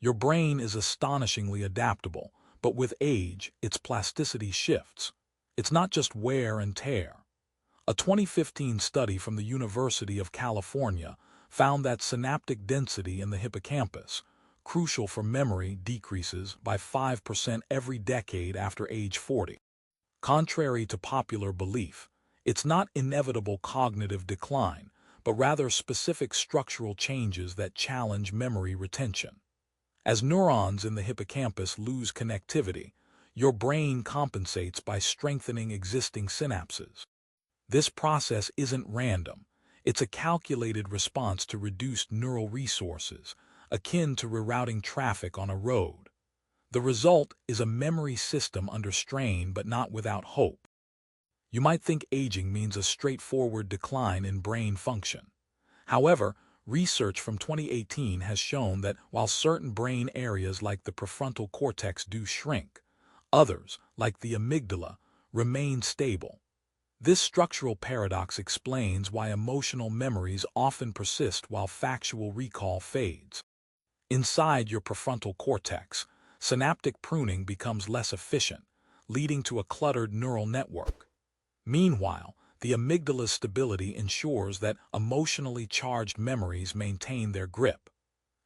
Your brain is astonishingly adaptable, but with age, its plasticity shifts. It's not just wear and tear. A 2015 study from the University of California found that synaptic density in the hippocampus, crucial for memory, decreases by 5% every decade after age 40. Contrary to popular belief, it's not inevitable cognitive decline, but rather specific structural changes that challenge memory retention. As neurons in the hippocampus lose connectivity, your brain compensates by strengthening existing synapses. This process isn't random. It's a calculated response to reduced neural resources, akin to rerouting traffic on a road. The result is a memory system under strain but not without hope. You might think aging means a straightforward decline in brain function. However, research from 2018 has shown that while certain brain areas like the prefrontal cortex do shrink, others, like the amygdala, remain stable. This structural paradox explains why emotional memories often persist while factual recall fades. Inside your prefrontal cortex, synaptic pruning becomes less efficient, leading to a cluttered neural network. Meanwhile, the amygdala's stability ensures that emotionally charged memories maintain their grip.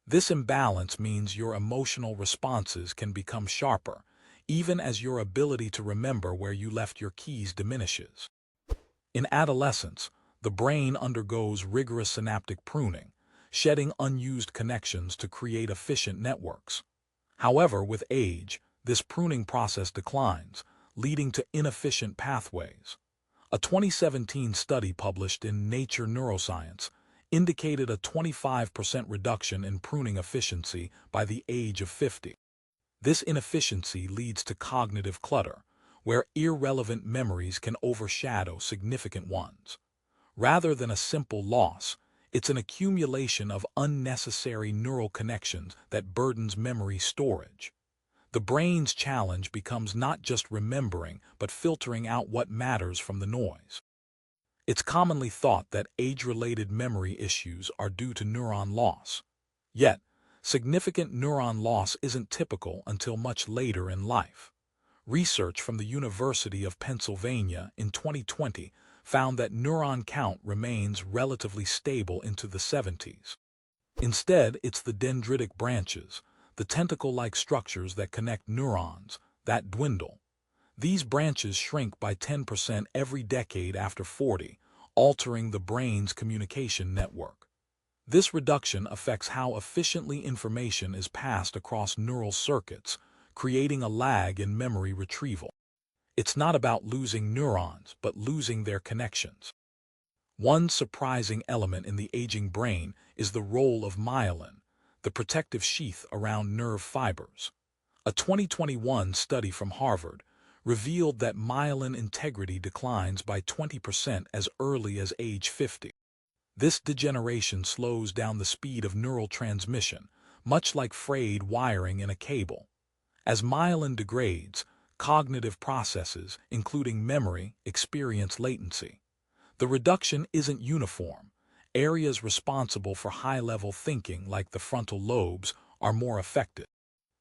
This imbalance means your emotional responses can become sharper, even as your ability to remember where you left your keys diminishes. In adolescence, the brain undergoes rigorous synaptic pruning, shedding unused connections to create efficient networks. However, with age, this pruning process declines, leading to inefficient pathways. A 2017 study published in Nature Neuroscience indicated a 25% reduction in pruning efficiency by the age of 50. This inefficiency leads to cognitive clutter, where irrelevant memories can overshadow significant ones. Rather than a simple loss, it's an accumulation of unnecessary neural connections that burdens memory storage. The brain's challenge becomes not just remembering, but filtering out what matters from the noise. It's commonly thought that age-related memory issues are due to neuron loss. Yet, significant neuron loss isn't typical until much later in life. Research from the University of Pennsylvania in 2020 found that neuron count remains relatively stable into the 70s. Instead, it's the dendritic branches, the tentacle-like structures that connect neurons, that dwindle. These branches shrink by 10% every decade after 40, altering the brain's communication network. This reduction affects how efficiently information is passed across neural circuits, creating a lag in memory retrieval. It's not about losing neurons, but losing their connections. One surprising element in the aging brain is the role of myelin, the protective sheath around nerve fibers. A 2021 study from Harvard revealed that myelin integrity declines by 20% as early as age 50. This degeneration slows down the speed of neural transmission, much like frayed wiring in a cable. As myelin degrades, cognitive processes, including memory, experience latency. The reduction isn't uniform. Areas responsible for high-level thinking, like the frontal lobes, are more affected.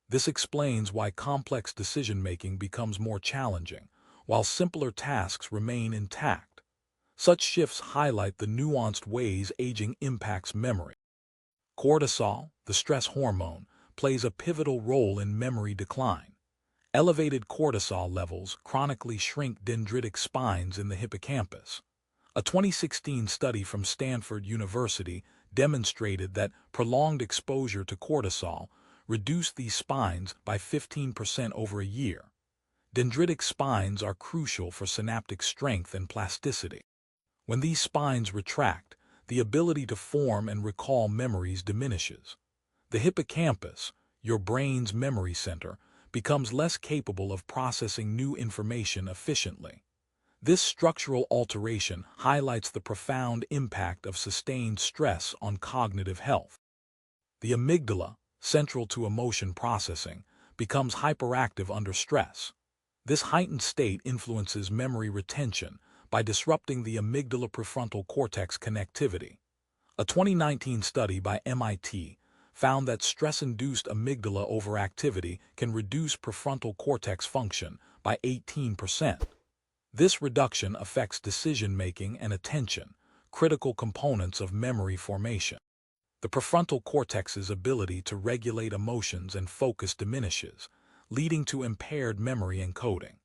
This explains why complex decision-making becomes more challenging, while simpler tasks remain intact. Such shifts highlight the nuanced ways aging impacts memory. Cortisol, the stress hormone, plays a pivotal role in memory decline. Elevated cortisol levels chronically shrink dendritic spines in the hippocampus. A 2016 study from Stanford University demonstrated that prolonged exposure to cortisol reduced these spines by 15% over a year. Dendritic spines are crucial for synaptic strength and plasticity. When these spines retract, the ability to form and recall memories diminishes. The hippocampus, your brain's memory center, becomes less capable of processing new information efficiently. This structural alteration highlights the profound impact of sustained stress on cognitive health. The amygdala, central to emotion processing, becomes hyperactive under stress. This heightened state influences memory retention by disrupting the amygdala-prefrontal cortex connectivity. A 2019 study by MIT found that stress-induced amygdala overactivity can reduce prefrontal cortex function by 18%. This reduction affects decision-making and attention, critical components of memory formation. The prefrontal cortex's ability to regulate emotions and focus diminishes, leading to impaired memory encoding.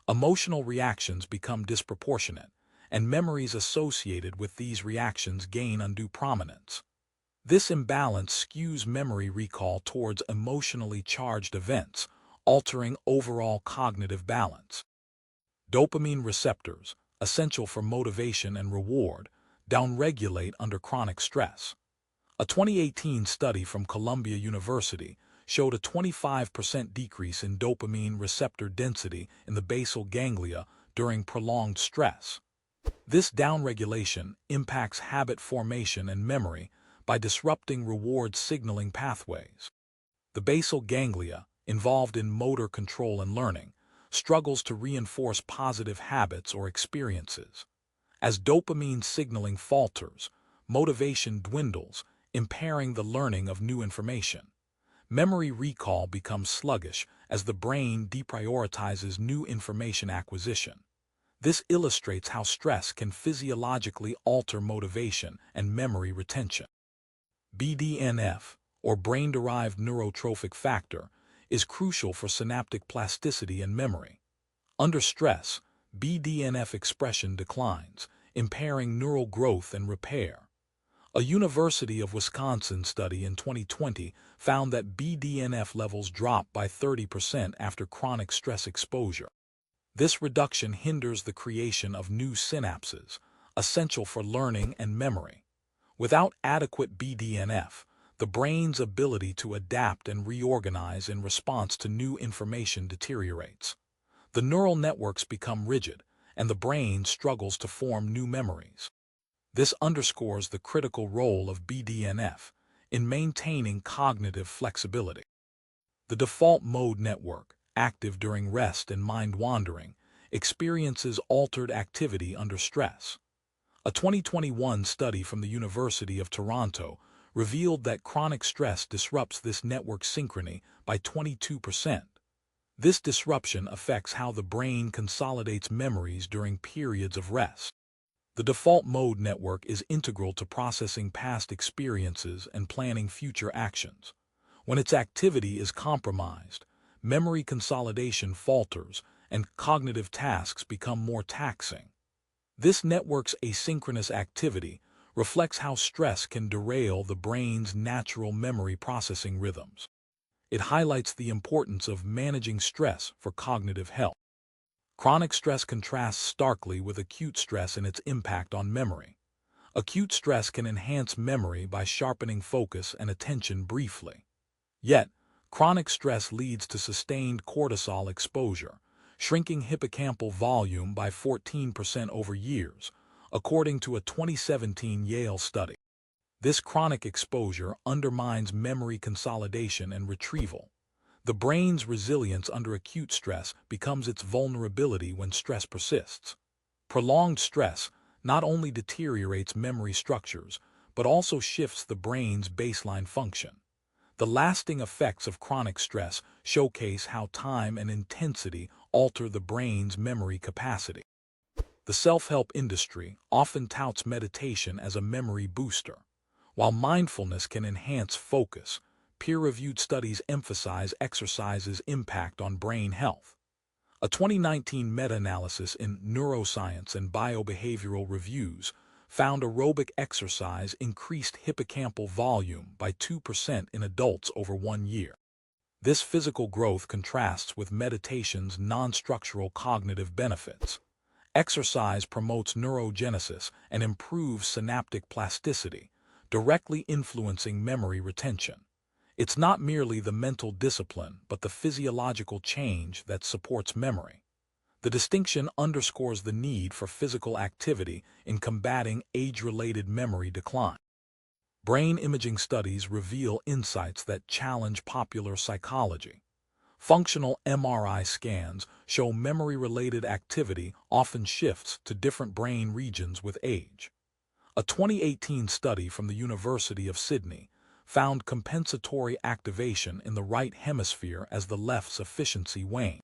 Emotional reactions become disproportionate, and memories associated with these reactions gain undue prominence. This imbalance skews memory recall towards emotionally charged events, altering overall cognitive balance. Dopamine receptors, essential for motivation and reward, downregulate under chronic stress. A 2018 study from Columbia University showed a 25% decrease in dopamine receptor density in the basal ganglia during prolonged stress. This downregulation impacts habit formation and memory by disrupting reward signaling pathways. The basal ganglia, involved in motor control and learning, struggles to reinforce positive habits or experiences. As dopamine signaling falters, motivation dwindles, impairing the learning of new information. Memory recall becomes sluggish as the brain deprioritizes new information acquisition. This illustrates how stress can physiologically alter motivation and memory retention. BDNF, or brain-derived neurotrophic factor, is crucial for synaptic plasticity and memory. Under stress, BDNF expression declines, impairing neural growth and repair. A University of Wisconsin study in 2020 found that BDNF levels dropped by 30% after chronic stress exposure. This reduction hinders the creation of new synapses, essential for learning and memory. Without adequate BDNF, the brain's ability to adapt and reorganize in response to new information deteriorates. The neural networks become rigid, and the brain struggles to form new memories. This underscores the critical role of BDNF in maintaining cognitive flexibility. The default mode network, active during rest and mind wandering, experiences altered activity under stress. A 2021 study from the University of Toronto revealed that chronic stress disrupts this network synchrony by 22%. This disruption affects how the brain consolidates memories during periods of rest. The default mode network is integral to processing past experiences and planning future actions. When its activity is compromised, memory consolidation falters and cognitive tasks become more taxing. This network's asynchronous activity reflects how stress can derail the brain's natural memory processing rhythms. It highlights the importance of managing stress for cognitive health. Chronic stress contrasts starkly with acute stress in its impact on memory. Acute stress can enhance memory by sharpening focus and attention briefly. Yet, chronic stress leads to sustained cortisol exposure, shrinking hippocampal volume by 14% over years, according to a 2017 Yale study. This chronic exposure undermines memory consolidation and retrieval. The brain's resilience under acute stress becomes its vulnerability when stress persists. Prolonged stress not only deteriorates memory structures, but also shifts the brain's baseline function. The lasting effects of chronic stress showcase how time and intensity alter the brain's memory capacity. The self-help industry often touts meditation as a memory booster. While mindfulness can enhance focus, peer-reviewed studies emphasize exercise's impact on brain health. A 2019 meta-analysis in Neuroscience and Biobehavioral Reviews found aerobic exercise increased hippocampal volume by 2% in adults over 1 year. This physical growth contrasts with meditation's non-structural cognitive benefits. Exercise promotes neurogenesis and improves synaptic plasticity, directly influencing memory retention. It's not merely the mental discipline, but the physiological change that supports memory. The distinction underscores the need for physical activity in combating age-related memory decline. Brain imaging studies reveal insights that challenge popular psychology. Functional MRI scans show memory-related activity often shifts to different brain regions with age. A 2018 study from the University of Sydney found compensatory activation in the right hemisphere as the left's efficiency waned.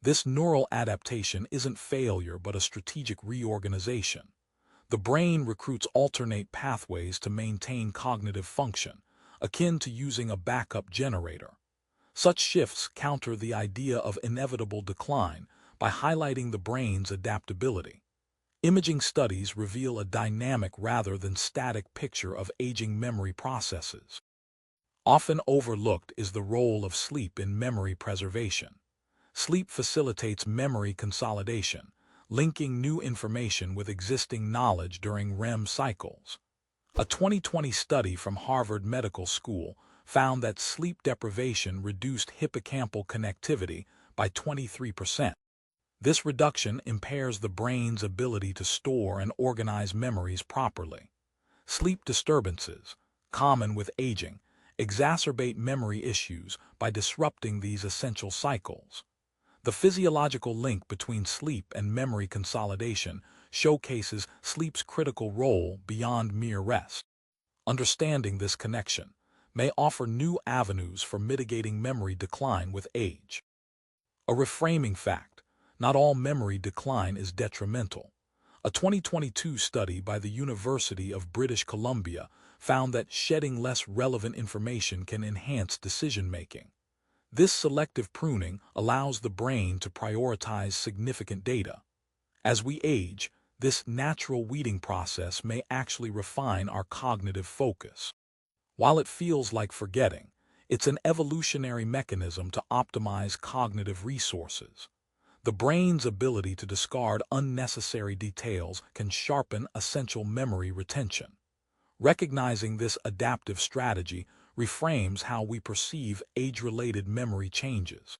This neural adaptation isn't failure but a strategic reorganization. The brain recruits alternate pathways to maintain cognitive function, akin to using a backup generator. Such shifts counter the idea of inevitable decline by highlighting the brain's adaptability. Imaging studies reveal a dynamic rather than static picture of aging memory processes. Often overlooked is the role of sleep in memory preservation. Sleep facilitates memory consolidation, linking new information with existing knowledge during REM cycles. A 2020 study from Harvard Medical School found that sleep deprivation reduced hippocampal connectivity by 23%. This reduction impairs the brain's ability to store and organize memories properly. Sleep disturbances, common with aging, exacerbate memory issues by disrupting these essential cycles. The physiological link between sleep and memory consolidation showcases sleep's critical role beyond mere rest. Understanding this connection may offer new avenues for mitigating memory decline with age. A reframing fact: not all memory decline is detrimental. A 2022 study by the University of British Columbia found that shedding less relevant information can enhance decision-making. This selective pruning allows the brain to prioritize significant data. As we age, this natural weeding process may actually refine our cognitive focus. While it feels like forgetting, it's an evolutionary mechanism to optimize cognitive resources. The brain's ability to discard unnecessary details can sharpen essential memory retention. Recognizing this adaptive strategy reframes how we perceive age-related memory changes.